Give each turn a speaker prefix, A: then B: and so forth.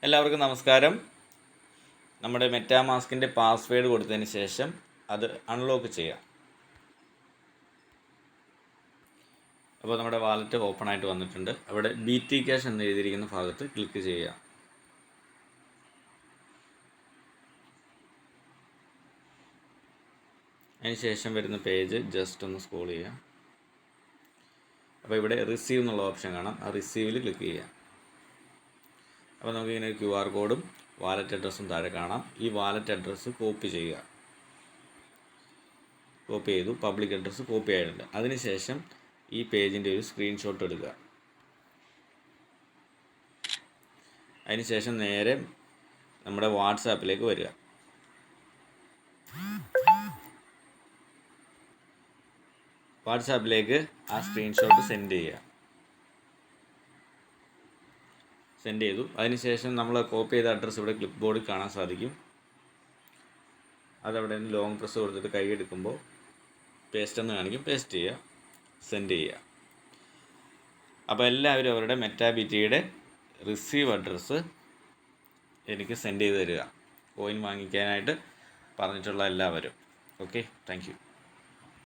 A: എല്ലാവർക്കും നമസ്കാരം. നമ്മുടെ മെറ്റാമാസ്കിൻ്റെ പാസ്വേഡ് കൊടുത്തതിന് ശേഷം അത് അൺലോക്ക് ചെയ്യാം. അപ്പോൾ നമ്മുടെ വാലറ്റ് ഓപ്പൺ ആയിട്ട് വന്നിട്ടുണ്ട്. അവിടെ BT Cash എന്ന് എഴുതിയിരിക്കുന്ന ഭാഗത്ത് ക്ലിക്ക് ചെയ്യുക. അതിന് ശേഷം വരുന്ന പേജ് ജസ്റ്റ് ഒന്ന് സ്ക്രോൾ ചെയ്യുക. അപ്പോൾ ഇവിടെ റിസീവ് എന്നുള്ള ഓപ്ഷൻ കാണാം. ആ റിസീവിൽ ക്ലിക്ക് ചെയ്യുക. അപ്പോൾ നമുക്കിങ്ങനെ ഒരു QR കോഡും വാലറ്റ് അഡ്രസ്സും താഴെ കാണാം. ഈ വാലറ്റ് അഡ്രസ്സ് കോപ്പി ചെയ്യുക. കോപ്പി ചെയ്തു. പബ്ലിക് അഡ്രസ്സ് കോപ്പി ആയിട്ടുണ്ട്. അതിനുശേഷം ഈ പേജിൻ്റെ ഒരു സ്ക്രീൻഷോട്ട് എടുക്കുക. അതിനുശേഷം നേരെ നമ്മുടെ വാട്സാപ്പിലേക്ക് വരിക. വാട്സാപ്പിലേക്ക് ആ സ്ക്രീൻഷോട്ട് സെൻഡ് ചെയ്യുക. സെൻഡ് ചെയ്തു. അതിനുശേഷം നമ്മൾ കോപ്പി ചെയ്ത അഡ്രസ്സ് ഇവിടെ ക്ലിപ്പ് ബോർഡിൽ കാണാൻ സാധിക്കും. അതവിടെ നിന്ന് ലോങ് പ്രസ് കൊടുത്തിട്ട് കൈ എടുക്കുമ്പോൾ പേസ്റ്റ് എന്ന് കാണിക്കും. പേസ്റ്റ് ചെയ്യുക, സെൻഡ് ചെയ്യുക. അപ്പോൾ എല്ലാവരും അവരുടെ മെറ്റാബിറ്റിയുടെ റിസീവ് അഡ്രസ്സ് എനിക്ക് സെൻഡ് ചെയ്ത് തരിക. കോയിൻ വാങ്ങിക്കാനായിട്ട് പറഞ്ഞിട്ടുള്ള എല്ലാവരും. Okay, thank you.